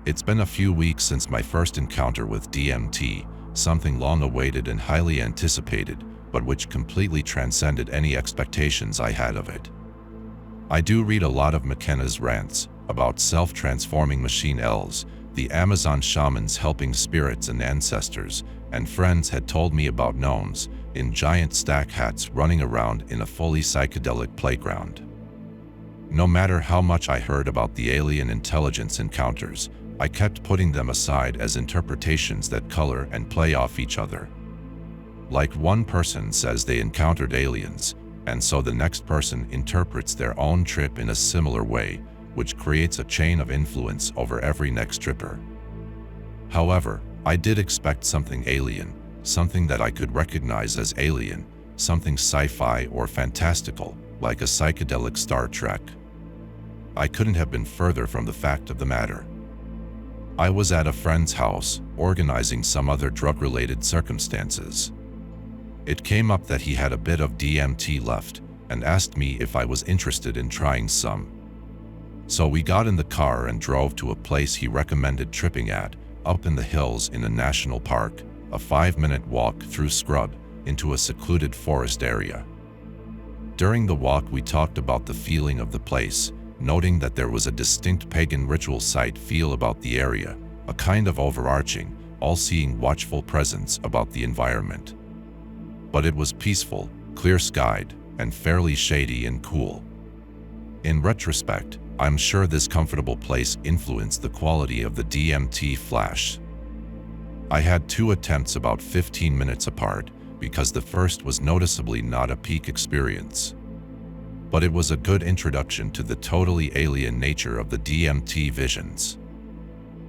It's been a few weeks since my first encounter with DMT, something long awaited and highly anticipated, but which completely transcended any expectations I had of it. I do read a lot of McKenna's rants about self-transforming machine elves, the Amazon shamans helping spirits and ancestors, and friends had told me about gnomes in giant stack hats running around in a fully psychedelic playground. No matter how much I heard about the alien intelligence encounters, I kept putting them aside as interpretations that color and play off each other. Like one person says they encountered aliens, and so the next person interprets their own trip in a similar way, which creates a chain of influence over every next tripper. However, I did expect something alien, something that I could recognize as alien, something sci-fi or fantastical, like a psychedelic Star Trek. I couldn't have been further from the fact of the matter. I was at a friend's house, organizing some other drug-related circumstances. It came up that he had a bit of DMT left, and asked me if I was interested in trying some. So we got in the car and drove to a place he recommended tripping at, up in the hills in a national park, a 5-minute walk through scrub, into a secluded forest area. During the walk we talked about the feeling of the place, noting that there was a distinct pagan ritual site feel about the area, a kind of overarching, all-seeing watchful presence about the environment. But it was peaceful, clear-skied, and fairly shady and cool. In retrospect, I'm sure this comfortable place influenced the quality of the DMT flash. I had 2 attempts about 15 minutes apart, because the first was noticeably not a peak experience. But it was a good introduction to the totally alien nature of the DMT visions.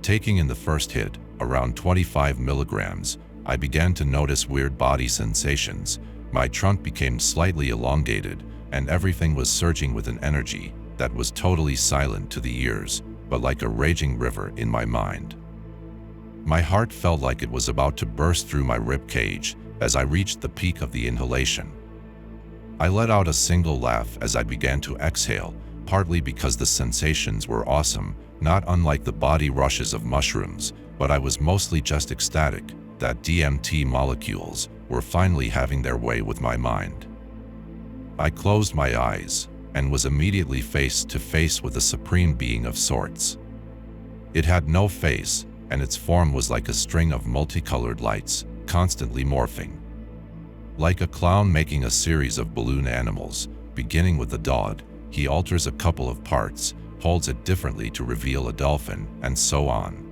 Taking in the first hit, around 25 milligrams, I began to notice weird body sensations. My trunk became slightly elongated, and everything was surging with an energy that was totally silent to the ears, but like a raging river in my mind. My heart felt like it was about to burst through my rib cage as I reached the peak of the inhalation. I let out a single laugh as I began to exhale, partly because the sensations were awesome, not unlike the body rushes of mushrooms, but I was mostly just ecstatic that DMT molecules were finally having their way with my mind. I closed my eyes and was immediately face to face with a supreme being of sorts. It had no face, and its form was like a string of multicolored lights, constantly morphing. Like a clown making a series of balloon animals, beginning with a dot, he alters a couple of parts, holds it differently to reveal a dolphin, and so on.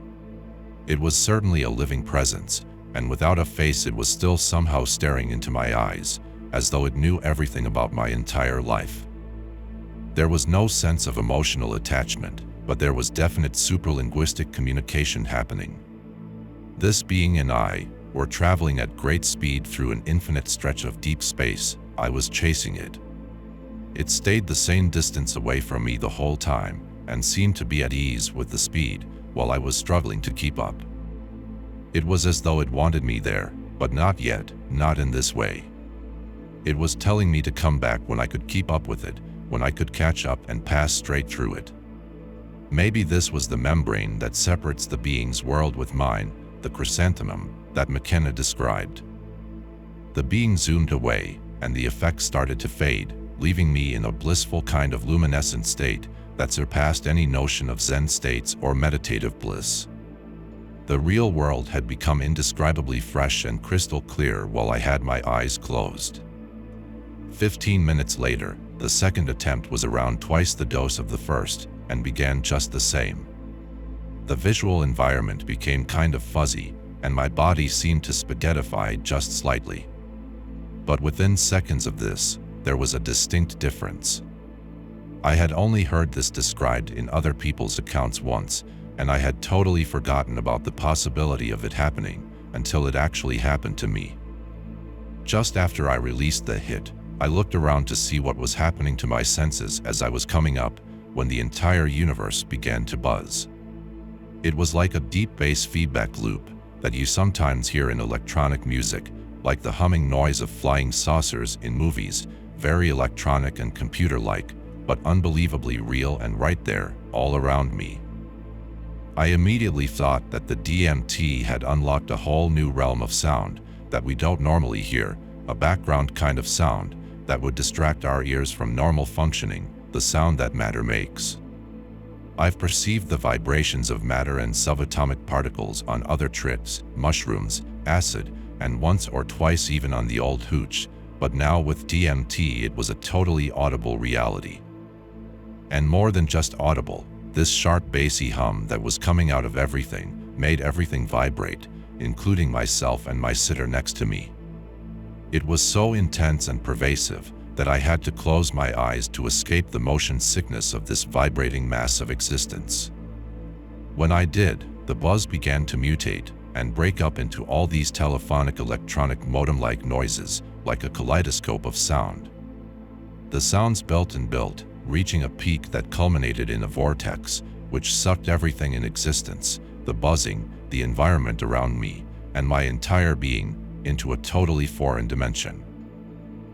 It was certainly a living presence, and without a face it was still somehow staring into my eyes, as though it knew everything about my entire life. There was no sense of emotional attachment, but there was definite supralinguistic communication happening. This being and I were traveling at great speed through an infinite stretch of deep space. I was chasing it. It stayed the same distance away from me the whole time, and seemed to be at ease with the speed, while I was struggling to keep up. It was as though it wanted me there, but not yet, not in this way. It was telling me to come back when I could keep up with it, when I could catch up and pass straight through it. Maybe this was the membrane that separates the being's world with mine, the chrysanthemum that McKenna described. The being zoomed away, and the effect started to fade, leaving me in a blissful kind of luminescent state that surpassed any notion of Zen states or meditative bliss. The real world had become indescribably fresh and crystal clear while I had my eyes closed. 15 minutes later, the second attempt was around twice the dose of the first, and began just the same. The visual environment became kind of fuzzy, and my body seemed to spaghettify just slightly. But within seconds of this, there was a distinct difference. I had only heard this described in other people's accounts once, and I had totally forgotten about the possibility of it happening until it actually happened to me. Just after I released the hit, I looked around to see what was happening to my senses as I was coming up, when the entire universe began to buzz. It was like a deep bass feedback loop that you sometimes hear in electronic music, like the humming noise of flying saucers in movies, very electronic and computer-like, but unbelievably real and right there, all around me. I immediately thought that the DMT had unlocked a whole new realm of sound that we don't normally hear, a background kind of sound that would distract our ears from normal functioning, the sound that matter makes. I've perceived the vibrations of matter and subatomic particles on other trips, mushrooms, acid, and once or twice even on the old hooch, but now with DMT it was a totally audible reality. And more than just audible, this sharp bassy hum that was coming out of everything made everything vibrate, including myself and my sitter next to me. It was so intense and pervasive that I had to close my eyes to escape the motion sickness of this vibrating mass of existence. When I did, the buzz began to mutate and break up into all these telephonic electronic modem-like noises, like a kaleidoscope of sound. The sounds built and built, reaching a peak that culminated in a vortex, which sucked everything in existence, the buzzing, the environment around me, and my entire being, into a totally foreign dimension.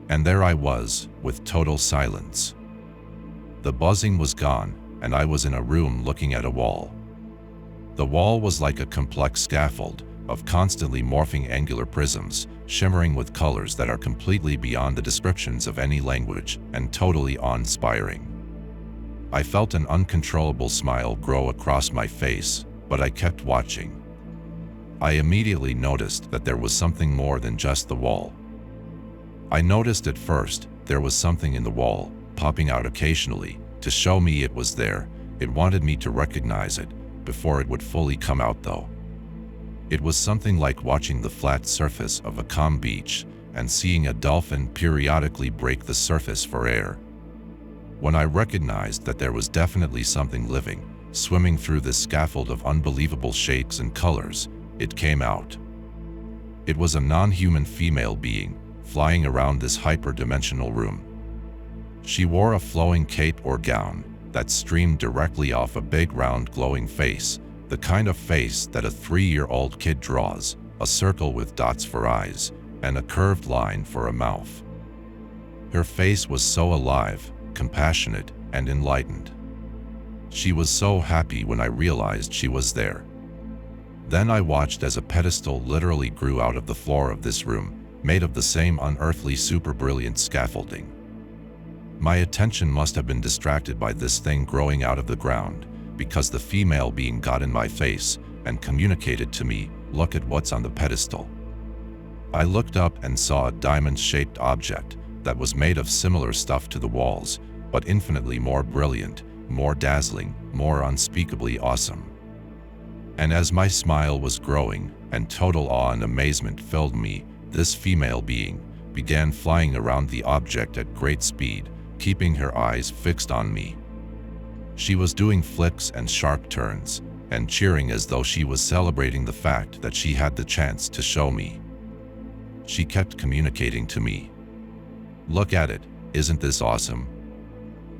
And there I was, with total silence. The buzzing was gone, and I was in a room looking at a wall. The wall was like a complex scaffold of constantly morphing angular prisms, shimmering with colors that are completely beyond the descriptions of any language and totally awe-inspiring. I felt an uncontrollable smile grow across my face, but I kept watching. I immediately noticed that there was something more than just the wall. I noticed at first there was something in the wall, popping out occasionally, to show me it was there. It wanted me to recognize it, before it would fully come out though. It was something like watching the flat surface of a calm beach and seeing a dolphin periodically break the surface for air. When I recognized that there was definitely something living, swimming through this scaffold of unbelievable shapes and colors, it came out. It was a non-human female being, flying around this hyper-dimensional room. She wore a flowing cape or gown that streamed directly off a big round glowing face, the kind of face that a 3-year-old kid draws, a circle with dots for eyes, and a curved line for a mouth. Her face was so alive, compassionate, and enlightened. She was so happy when I realized she was there. Then I watched as a pedestal literally grew out of the floor of this room, made of the same unearthly super brilliant scaffolding. My attention must have been distracted by this thing growing out of the ground, because the female being got in my face and communicated to me, "Look at what's on the pedestal." I looked up and saw a diamond-shaped object that was made of similar stuff to the walls, but infinitely more brilliant, more dazzling, more unspeakably awesome. And as my smile was growing and total awe and amazement filled me, this female being began flying around the object at great speed, keeping her eyes fixed on me. She was doing flips and sharp turns, and cheering as though she was celebrating the fact that she had the chance to show me. She kept communicating to me. "Look at it, isn't this awesome?"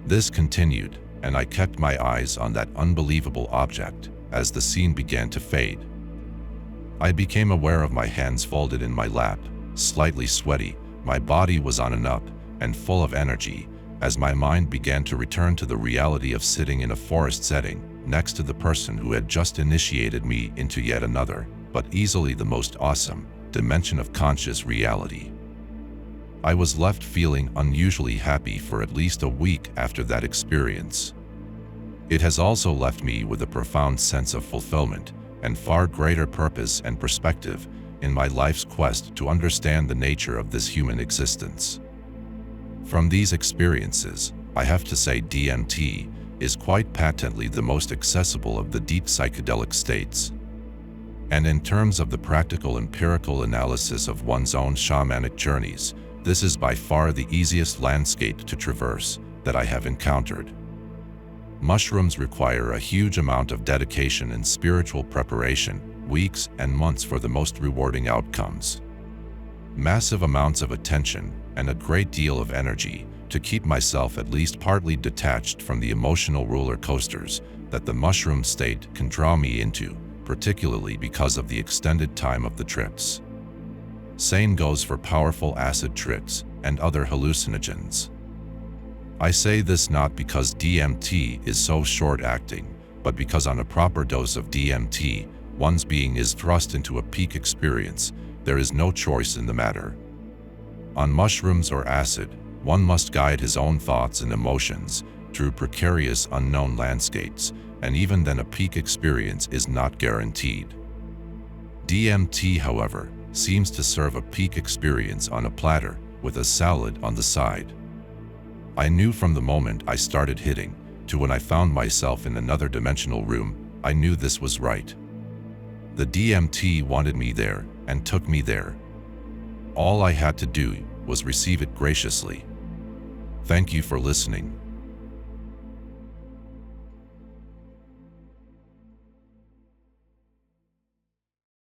This continued, and I kept my eyes on that unbelievable object as the scene began to fade. I became aware of my hands folded in my lap, slightly sweaty. My body was on and up, and full of energy, as my mind began to return to the reality of sitting in a forest setting, next to the person who had just initiated me into yet another, but easily the most awesome, dimension of conscious reality. I was left feeling unusually happy for at least a week after that experience. It has also left me with a profound sense of fulfillment and far greater purpose and perspective in my life's quest to understand the nature of this human existence. From these experiences, I have to say DMT is quite patently the most accessible of the deep psychedelic states. And in terms of the practical empirical analysis of one's own shamanic journeys, this is by far the easiest landscape to traverse that I have encountered. Mushrooms require a huge amount of dedication and spiritual preparation, weeks and months for the most rewarding outcomes. Massive amounts of attention and a great deal of energy to keep myself at least partly detached from the emotional roller coasters that the mushroom state can draw me into, particularly because of the extended time of the trips. Same goes for powerful acid trips and other hallucinogens. I say this not because DMT is so short-acting, but because on a proper dose of DMT, one's being is thrust into a peak experience, there is no choice in the matter. On mushrooms or acid, one must guide his own thoughts and emotions through precarious unknown landscapes, and even then a peak experience is not guaranteed. DMT, however, seems to serve a peak experience on a platter with a salad on the side. I knew from the moment I started hitting to when I found myself in another dimensional room, I knew this was right. The DMT wanted me there and took me there. All I had to do was receive it graciously. Thank you for listening.